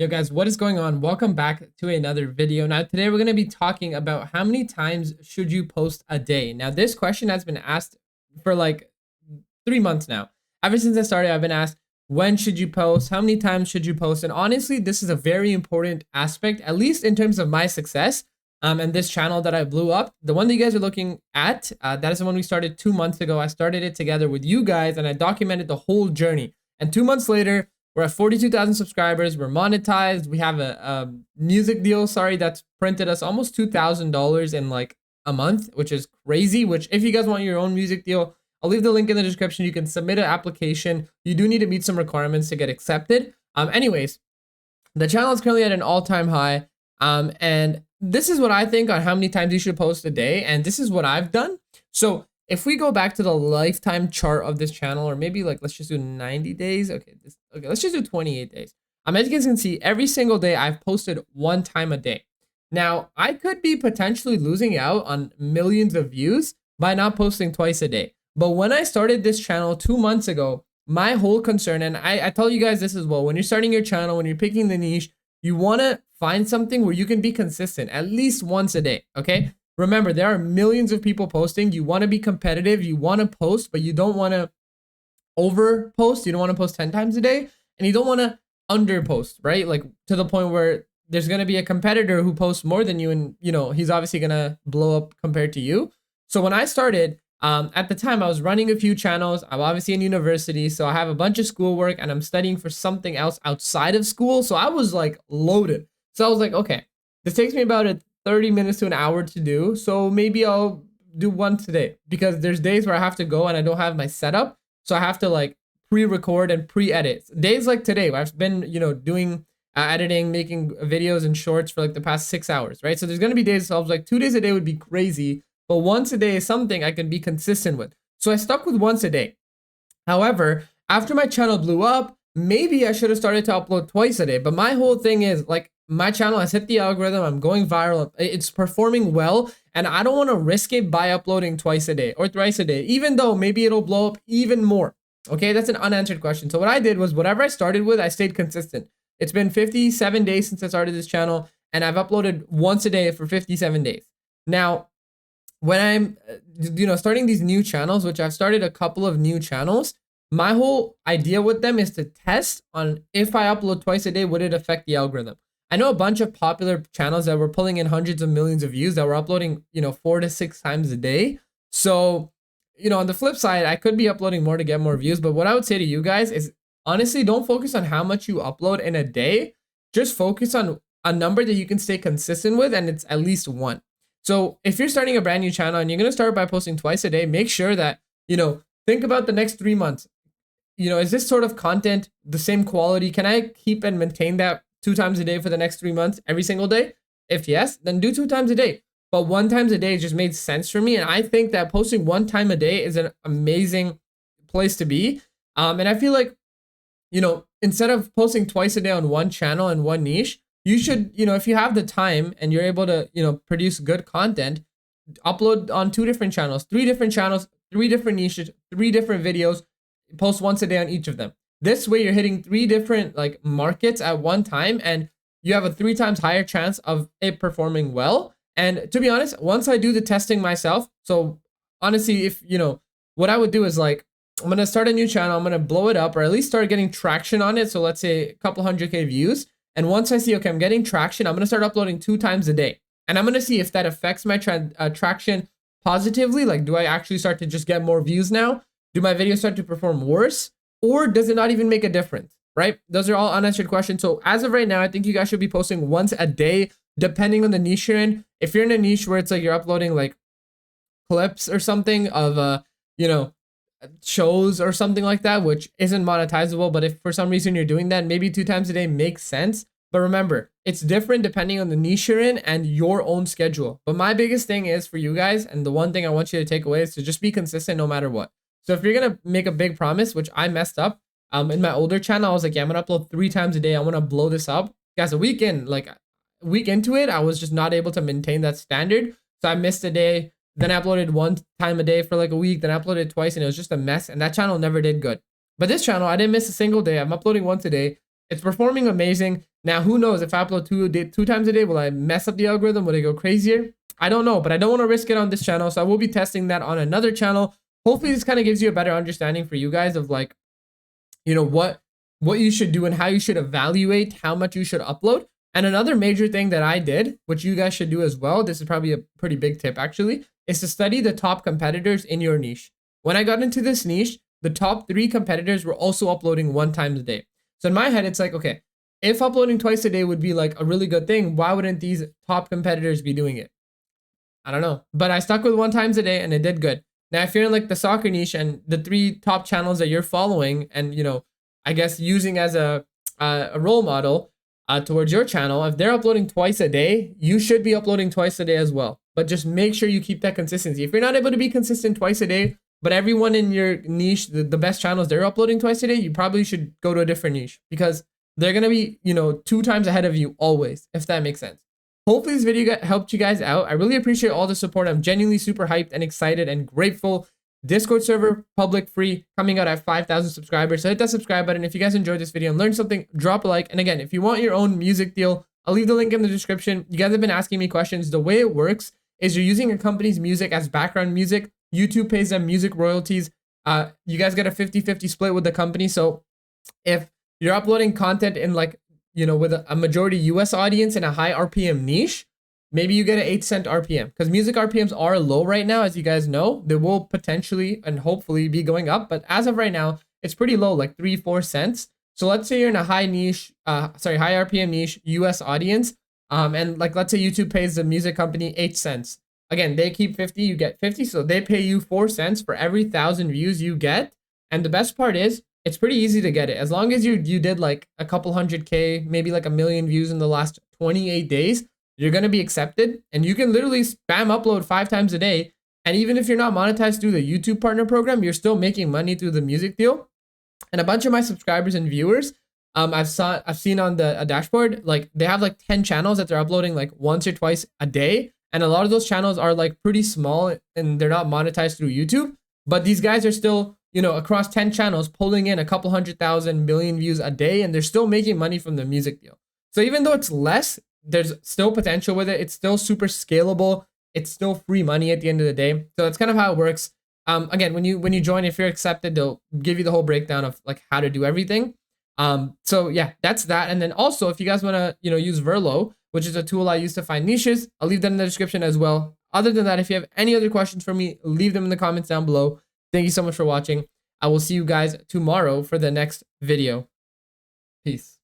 Yo guys, what is going on? Welcome back to another video. Now today we're going to be talking about how many times should you post a day. Now this question has been asked for like 3 months now. Ever since I started, I've been asked, when should you post? How many times should you post? And honestly, this is a very important aspect, at least in terms of my success. And this channel that I blew up, the one that you guys are looking at, that is the one we started 2 months ago. I started it together with you guys and I documented the whole journey. And 2 months later, we're at 42,000 subscribers. We're monetized. We have a music deal, that's printed us almost $2,000 in like a month, which is crazy. Which if you guys want your own music deal, I'll leave the link in the description. You can submit an application. You do need to meet some requirements to get accepted. Anyways, the channel is currently at an all-time high. And this is what I think on how many times you should post a day. And this is what I've done. So if we go back to the lifetime chart of this channel, or maybe like, let's just do 90 days. Okay, let's just do 28 days. As you guys can see, every single day I've posted one time a day. Now, I could be potentially losing out on millions of views by not posting twice a day. But when I started this channel 2 months ago, my whole concern, and I tell you guys this as well, when you're starting your channel, when you're picking the niche, you want to find something where you can be consistent at least once a day, okay? Remember, there are millions of people posting. You want to be competitive. You want to post, but you don't want to over post. You don't want to post 10 times a day, and you don't want to under post, right? Like to the point where there's going to be a competitor who posts more than you, and he's obviously going to blow up compared to you. So when I started, at the time I was running a few channels. I'm obviously in university, so I have a bunch of schoolwork and I'm studying for something else outside of school. So I was like loaded. So I was like, okay, this takes me about 30 minutes to an hour to do. So maybe I'll do one today, because there's days where I have to go and I don't have my setup. So I have to like pre-record and pre-edit. Days like today, I've been, doing editing, making videos and shorts for like the past 6 hours, right? So there's going to be days, so I was like 2 days a day would be crazy, but once a day is something I can be consistent with. So I stuck with once a day. However, after my channel blew up, maybe I should have started to upload twice a day. But my whole thing is like, my channel has hit the algorithm. I'm going viral. It's performing well. And I don't want to risk it by uploading twice a day or thrice a day, even though maybe it'll blow up even more. Okay, that's an unanswered question. So what I did was whatever I started with, I stayed consistent. It's been 57 days since I started this channel, and I've uploaded once a day for 57 days. Now, when I'm, starting these new channels, which I've started a couple of new channels, my whole idea with them is to test on if I upload twice a day, would it affect the algorithm? I know a bunch of popular channels that were pulling in hundreds of millions of views that were uploading, 4 to 6 times a day. So, on the flip side, I could be uploading more to get more views. But what I would say to you guys is, honestly, don't focus on how much you upload in a day. Just focus on a number that you can stay consistent with, and it's at least one. So if you're starting a brand new channel and you're going to start by posting twice a day, make sure that, think about the next 3 months. Is this sort of content the same quality? Can I keep and maintain that 2 times a day for the next 3 months, every single day? If yes, then do 2 times a day. But 1 time a day just made sense for me. And I think that posting 1 time a day is an amazing place to be. And I feel like, instead of posting twice a day on one channel and one niche, you should, if you have the time and you're able to, produce good content, upload on 2 different channels, 3 different channels, 3 different niches, 3 different videos, post once a day on each of them. This way you're hitting 3 different like markets at one time, and you have a 3 times higher chance of it performing well. And to be honest, once I do the testing myself, so honestly, if what I would do is like, I'm going to start a new channel, I'm going to blow it up, or at least start getting traction on it. So let's say a couple 100K views. And once I see, okay, I'm getting traction, I'm going to start uploading 2 times a day. And I'm going to see if that affects my traction positively. Like, do I actually start to just get more views now? Do my videos start to perform worse? Or does it not even make a difference, right? Those are all unanswered questions. So as of right now, I think you guys should be posting once a day, depending on the niche you're in. If you're in a niche where it's like you're uploading like clips or something of, shows or something like that, which isn't monetizable, but if for some reason you're doing that, maybe 2 times a day makes sense. But remember, it's different depending on the niche you're in and your own schedule. But my biggest thing is for you guys, and the one thing I want you to take away is to just be consistent no matter what. So if you're going to make a big promise, which I messed up, in my older channel, I was like, yeah, I'm going to upload 3 times a day. I want to blow this up. Guys, a week into it, I was just not able to maintain that standard. So I missed a day. Then I uploaded 1 time a day for like a week. Then I uploaded twice, and it was just a mess. And that channel never did good. But this channel, I didn't miss a single day. I'm uploading once a day. It's performing amazing. Now, who knows if I upload two times a day, will I mess up the algorithm? Will it go crazier? I don't know, but I don't want to risk it on this channel. So I will be testing that on another channel. Hopefully this kind of gives you a better understanding for you guys of like, you know, what you should do and how you should evaluate how much you should upload. And another major thing that I did, which you guys should do as well, this is probably a pretty big tip actually, is to study the top competitors in your niche. When I got into this niche, the top 3 competitors were also uploading 1 time a day. So in my head, it's like, okay, if uploading twice a day would be like a really good thing, why wouldn't these top competitors be doing it? I don't know, but I stuck with 1 times a day and it did good. Now, if you're in like the soccer niche and the 3 top channels that you're following and, you know, I guess using as a role model towards your channel, if they're uploading twice a day, you should be uploading twice a day as well. But just make sure you keep that consistency. If you're not able to be consistent twice a day, but everyone in your niche, the best channels, they're uploading twice a day, you probably should go to a different niche because they're going to be, you know, 2 times ahead of you always, if that makes sense. Hopefully this video helped you guys out. I really appreciate all the support. I'm genuinely super hyped and excited and grateful. Discord server, public, free, coming out at 5,000 subscribers. So hit that subscribe button. If you guys enjoyed this video and learned something, drop a like. And again, if you want your own music deal, I'll leave the link in the description. You guys have been asking me questions. The way it works is you're using a company's music as background music. YouTube pays them music royalties. You guys get a 50-50 split with the company. So if you're uploading content in like, you know, with a majority US audience in a high RPM niche, maybe you get an 8-cent RPM because music RPMs are low right now. As you guys know, they will potentially and hopefully be going up. But as of right now, it's pretty low, like 3-4 cents. So let's say you're in a high niche, high RPM niche US audience. And like, let's say YouTube pays the music company 8 cents. Again, they keep 50, you get 50. So they pay you 4 cents for every 1,000 views you get. And the best part is it's pretty easy to get it. As long as you did like a couple 100K, maybe like 1 million views in the last 28 days, you're going to be accepted and you can literally spam upload 5 times a day. And even if you're not monetized through the YouTube partner program, you're still making money through the music deal. And a bunch of my subscribers and viewers, I've seen on the dashboard, like they have like 10 channels that they're uploading like once or twice a day. And a lot of those channels are like pretty small and they're not monetized through YouTube. But these guys are still, you know, across 10 channels, pulling in a couple 100,000 million views a day, and they're still making money from the music deal. So even though it's less, there's still potential with it. It's still super scalable. It's still free money at the end of the day. So that's kind of how it works. Again, when you join, if you're accepted, they'll give you the whole breakdown of like how to do everything. So yeah, that's that. And then also, if you guys want to, you know, use Verlo, which is a tool I use to find niches, I'll leave that in the description as well. Other than that, if you have any other questions for me, leave them in the comments down below. Thank you so much for watching. I will see you guys tomorrow for the next video. Peace.